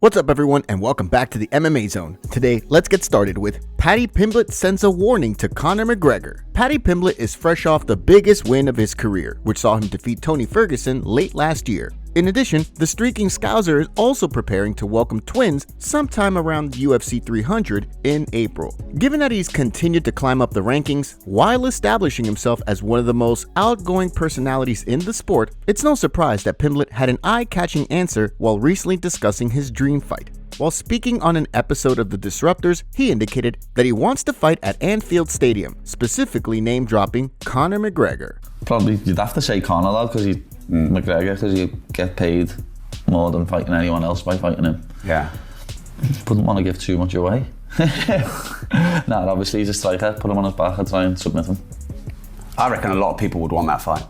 What's up everyone and welcome back to the MMA Zone. Today, let's get started with Paddy Pimblett sends a warning to Conor McGregor. Paddy Pimblett is fresh off the biggest win of his career, which saw him defeat Tony Ferguson late last year. In addition, the streaking Scouser is also preparing to welcome twins sometime around UFC 300 in April. Given that he's continued to climb up the rankings while establishing himself as one of the most outgoing personalities in the sport, it's no surprise that Pimblett had an eye-catching answer while recently discussing his dream fight. While speaking on an episode of The Disruptors, he indicated that he wants to fight at Anfield Stadium, specifically name-dropping Conor McGregor. Probably you'd have to say Conor though, because McGregor, because you get paid more than fighting anyone else by fighting him. Yeah. Wouldn't want to give too much away. No, obviously he's a striker. Put him on his back and try and submit him. I reckon a lot of people would want that fight.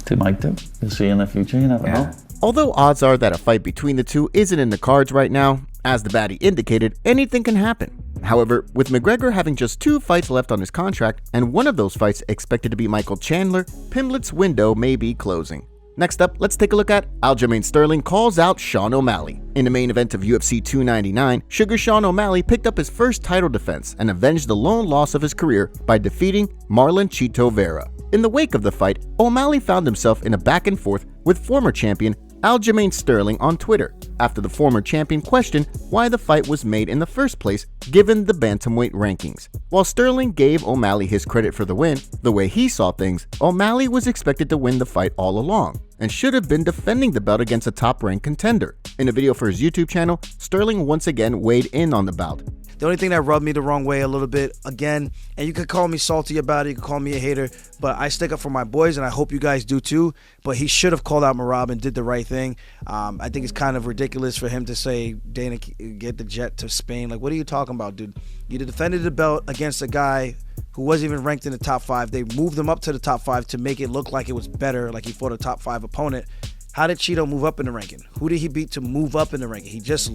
They might do. You'll see in the future, you never know. Although odds are that a fight between the two isn't in the cards right now, as the baddie indicated, anything can happen. However, with McGregor having just 2 fights left on his contract, and one of those fights expected to be Michael Chandler, Pimblett's window may be closing. Next up, let's take a look at Aljamain Sterling calls out Sean O'Malley. In the main event of UFC 299, Sugar Sean O'Malley picked up his first title defense and avenged the lone loss of his career by defeating Marlon Chito Vera. In the wake of the fight, O'Malley found himself in a back and forth with former champion Aljamain Sterling on Twitter, after the former champion questioned why the fight was made in the first place given the bantamweight rankings. While Sterling gave O'Malley his credit for the win, the way he saw things, O'Malley was expected to win the fight all along, and should have been defending the belt against a top-ranked contender. In a video for his YouTube channel, Sterling once again weighed in on the bout. The only thing that rubbed me the wrong way a little bit, again, and you could call me salty about it, you could call me a hater, but I stick up for my boys, and I hope you guys do too. But he should have called out Merab and did the right thing. I think it's kind of ridiculous for him to say, Dana, get the jet to Spain. Like, what are you talking about, dude? You defended the belt against a guy who wasn't even ranked in the top 5. They moved him up to the top 5 to make it look like it was better, like he fought a top 5 opponent. How did Chito move up in the ranking? Who did he beat to move up in the ranking? He just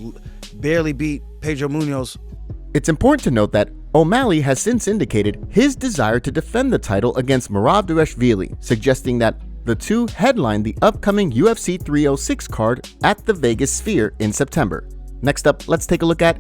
barely beat Pedro Munoz. It's important to note that O'Malley has since indicated his desire to defend the title against Merab, suggesting that the two headline the upcoming UFC 306 card at the Vegas Sphere in September. Next up, let's take a look at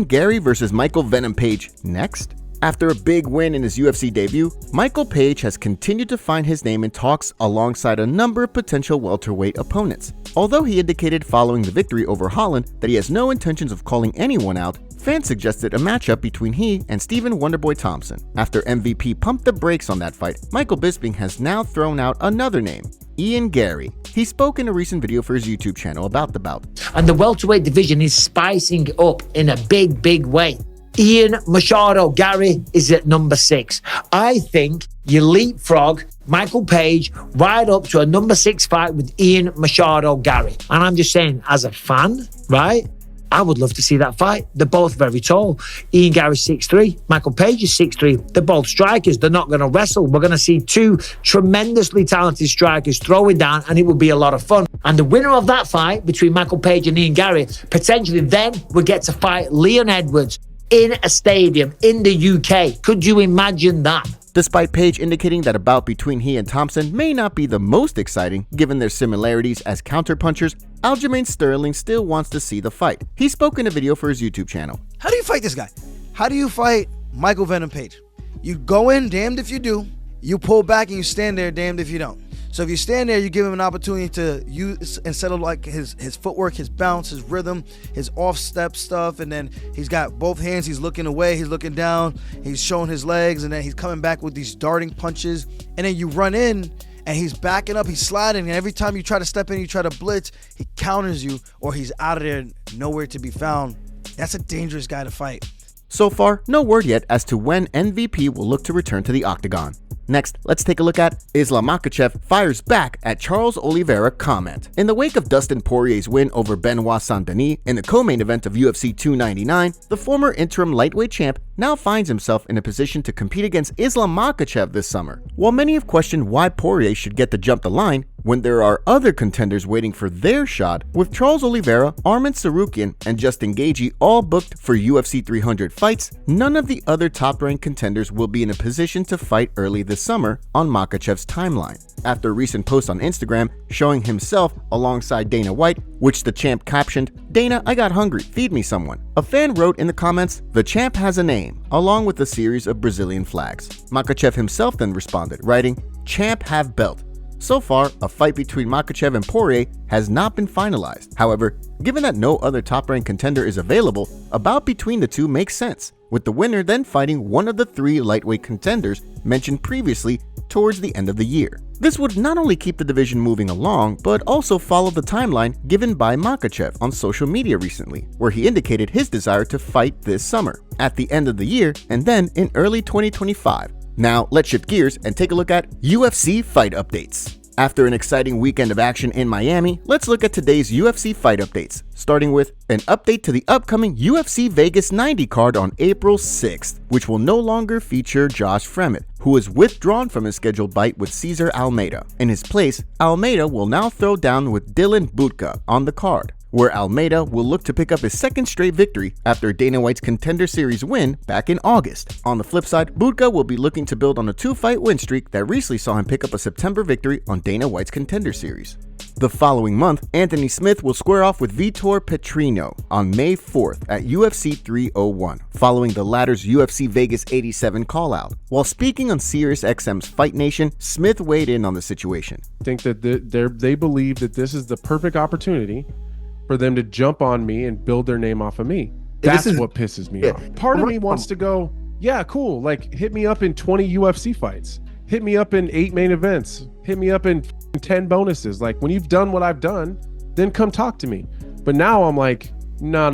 Garry versus Michael Venom Page next. After a big win in his UFC debut, Michael Page has continued to find his name in talks alongside a number of potential welterweight opponents. Although he indicated following the victory over Holland that he has no intentions of calling anyone out, fans suggested a matchup between he and Stephen Wonderboy Thompson. After MVP pumped the brakes on that fight, Michael Bisping has now thrown out another name, Garry. He spoke in a recent video for his YouTube channel about the bout. And the welterweight division is spicing up in a big way. Machado Garry is at number 6. I think you leapfrog Michael Page right up to a number 6 fight with Machado Garry. And I'm just saying, as a fan, right? I would love to see that fight. They're both very tall. Garry's 6'3", Michael Page is 6'3". They're both strikers. They're not going to wrestle. We're going to see 2 tremendously talented strikers throwing down, and it will be a lot of fun. And the winner of that fight between Michael Page and Garry potentially then will get to fight Leon Edwards in a stadium in the UK. Could you imagine that? Despite Page indicating that a bout between he and Thompson may not be the most exciting given their similarities as counterpunchers, Aljamain Sterling still wants to see the fight. He spoke in a video for his YouTube channel. How do you fight this guy? How do you fight Michael Venom Page? You go in, damned if you do. You pull back and you stand there, damned if you don't. So if you stand there, you give him an opportunity to use, instead of like his footwork, his bounce, his rhythm, his off-step stuff, and then he's got both hands, he's looking away, he's looking down, he's showing his legs, and then he's coming back with these darting punches, and then you run in, and he's backing up, he's sliding, and every time you try to step in, you try to blitz, he counters you, or he's out of there, nowhere to be found. That's a dangerous guy to fight. So far, no word yet as to when MVP will look to return to the octagon. Next, let's take a look at Islam Makhachev fires back at Charles Oliveira comment. In the wake of Dustin Poirier's win over Benoit Saint-Denis in the co-main event of UFC 299, the former interim lightweight champ now finds himself in a position to compete against Islam Makhachev this summer. While many have questioned why Poirier should get to jump the line, when there are other contenders waiting for their shot, with Charles Oliveira, Arman Tsarukyan, and Justin Gaethje all booked for UFC 300 fights. None of the other top-ranked contenders will be in a position to fight early this summer on Makhachev's timeline. After a recent post on Instagram showing himself alongside Dana White, which the champ captioned, "Dana, I got hungry, feed me someone," a fan wrote in the comments, "The champ has a name," along with a series of Brazilian flags. Makhachev himself then responded, writing, "Champ have belt." So far, a fight between Makhachev and Poirier has not been finalized. However, given that no other top-ranked contender is available, a bout between the two makes sense, with the winner then fighting one of the 3 lightweight contenders mentioned previously towards the end of the year. This would not only keep the division moving along, but also follow the timeline given by Makhachev on social media recently, where he indicated his desire to fight this summer, at the end of the year, and then in early 2025. Now, let's shift gears and take a look at UFC Fight Updates. After an exciting weekend of action in Miami, let's look at today's UFC Fight Updates, starting with an update to the upcoming UFC Vegas 90 card on April 6th, which will no longer feature Josh Fremont, who is withdrawn from his scheduled fight with Cesar Almeida. In his place, Almeida will now throw down with Dylan Budka on the card, where Almeida will look to pick up his second straight victory after Dana White's Contender Series win back in August. On the flip side, Budka will be looking to build on a 2-fight win streak that recently saw him pick up a September victory on Dana White's Contender Series. The following month, Anthony Smith will square off with Vitor Petrino on May 4th at UFC 301, following the latter's UFC Vegas 87 call-out. While speaking on SiriusXM's Fight Nation, Smith weighed in on the situation. I think that they believe that this is the perfect opportunity for them to jump on me and build their name off of me. That's what pisses me off. Part of me wants to go, yeah, cool. Like, hit me up in 20 UFC fights. Hit me up in 8 main events. Hit me up in 10 bonuses. Like, when you've done what I've done, then come talk to me. But now I'm like, no.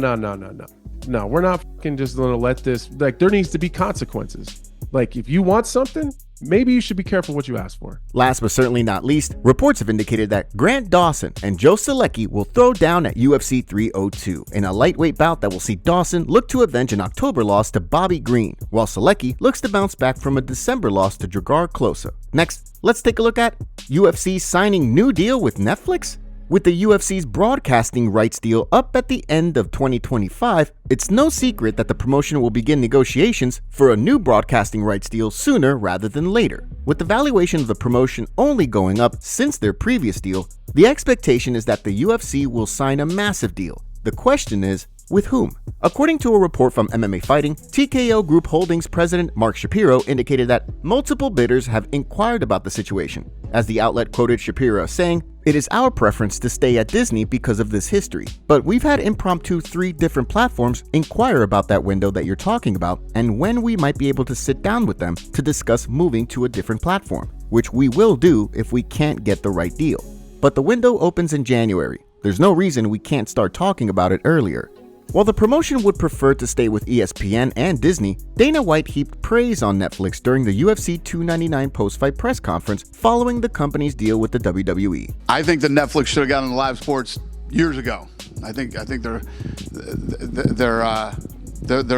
No, we're not fucking just gonna let this, like, there needs to be consequences. Like, if you want something, maybe you should be careful what you ask for. Last but certainly not least, reports have indicated that Grant Dawson and Joe Selecki will throw down at UFC 302 in a lightweight bout that will see Dawson look to avenge an October loss to Bobby Green, while Selecki looks to bounce back from a December loss to Dragar Closa. Next, let's take a look at UFC signing new deal with Netflix. With the UFC's broadcasting rights deal up at the end of 2025, it's no secret that the promotion will begin negotiations for a new broadcasting rights deal sooner rather than later. With the valuation of the promotion only going up since their previous deal, the expectation is that the UFC will sign a massive deal. The question is, with whom? According to a report from MMA Fighting, TKO Group Holdings president Mark Shapiro indicated that multiple bidders have inquired about the situation, as the outlet quoted Shapiro saying, "It is our preference to stay at Disney because of this history, but we've had impromptu 3 different platforms inquire about that window that you're talking about and when we might be able to sit down with them to discuss moving to a different platform, which we will do if we can't get the right deal. But the window opens in January. There's no reason we can't start talking about it earlier." While the promotion would prefer to stay with ESPN and Disney, Dana White heaped praise on Netflix during the UFC 299 post-fight press conference following the company's deal with the WWE. I think that Netflix should have gotten into live sports years ago. I think they're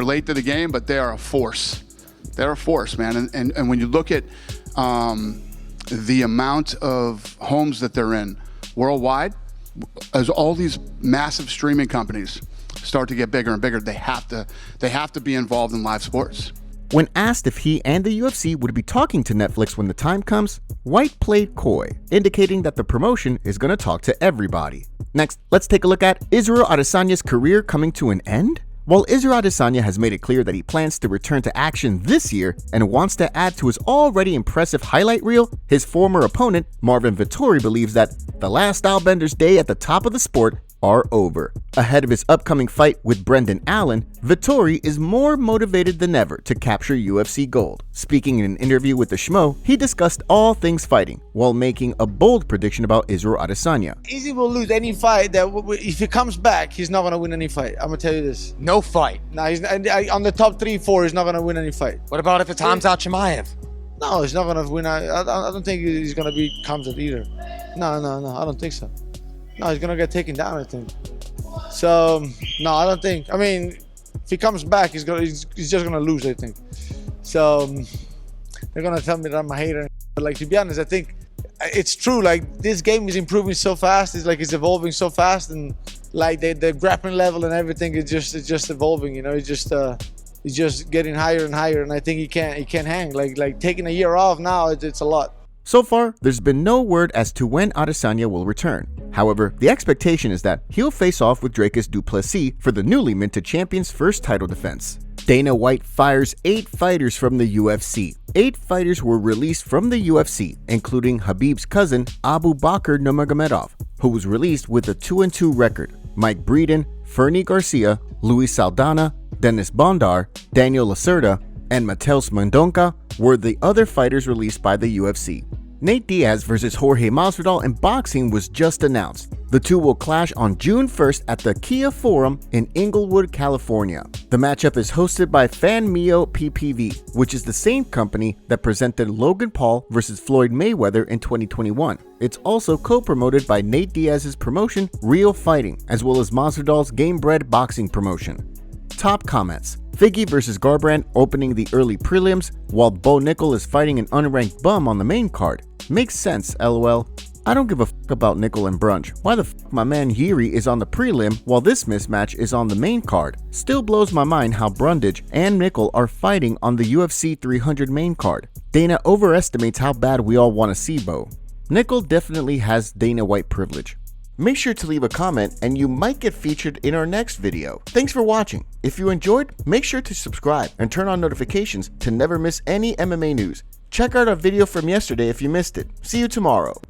late to the game, but they are a force. They're a force, man. And when you look at the amount of homes that they're in worldwide, as all these massive streaming companies start to get bigger and bigger, they have to be involved in live sports. When asked if he and the UFC would be talking to Netflix when the time comes, White played coy, indicating that the promotion is going to talk to everybody. Next, let's take a look at Israel Adesanya's career coming to an end. While Israel Adesanya has made it clear that he plans to return to action this year and wants to add to his already impressive highlight reel, his former opponent, Marvin Vettori, believes that the last stylebenders' day at the top of the sport are over. Ahead of his upcoming fight with Brendan Allen, Vettori is more motivated than ever to capture UFC gold. Speaking in an interview with the Schmo, he discussed all things fighting while making a bold prediction about Israel Adesanya. Izzy will lose any fight that if he comes back, he's not gonna win any fight. I'm gonna tell you this. No fight. No, he's on the top 3-4. He's not gonna win any fight. What about if it's Hamza Aljamain? No, he's not gonna win. I don't think he's gonna beat Hamza either. No, I don't think so. No, he's gonna get taken down, I think. So no, I don't think. I mean, if he comes back, he's just gonna lose, I think. So they're gonna tell me that I'm a hater. But like, to be honest, I think it's true. Like, this game is improving so fast. It's like it's evolving so fast, and like the grappling level and everything is just evolving. You know, it's just getting higher and higher. And I think he can't hang. Like taking a year off now, it's a lot. So far, there's been no word as to when Adesanya will return. However, the expectation is that he'll face off with Dricus du Plessis for the newly minted champion's first title defense. Dana White fires 8 fighters from the UFC. 8 fighters were released from the UFC, including Khabib's cousin, Abu Bakr Nurmagomedov, who was released with a 2-2 record. Mike Breeden, Fernie Garcia, Luis Saldana, Dennis Bondar, Daniel Lacerda, and Mateus Mendonca were the other fighters released by the UFC. Nate Diaz versus Jorge Masvidal in boxing was just announced. The two will clash on June 1st at the Kia Forum in Inglewood, California. The matchup is hosted by FanMio PPV, which is the same company that presented Logan Paul versus Floyd Mayweather in 2021. It's also co-promoted by Nate Diaz's promotion, Real Fighting, as well as Masvidal's Gamebred boxing promotion. Top comments: Figgy versus Garbrandt opening the early prelims, while Bo Nickel is fighting an unranked bum on the main card. Makes sense, lol. I don't give a fuck about Nickel and Brunch. Why the fuck my man Yuri is on the prelim while this mismatch is on the main card? Still blows my mind how Brundage and Nickel are fighting on the UFC 300 main card. Dana overestimates how bad we all want to see Bo. Nickel definitely has Dana White privilege. Make sure to leave a comment and you might get featured in our next video. Thanks for watching. If you enjoyed, make sure to subscribe and turn on notifications to never miss any MMA news. Check out our video from yesterday if you missed it. See you tomorrow.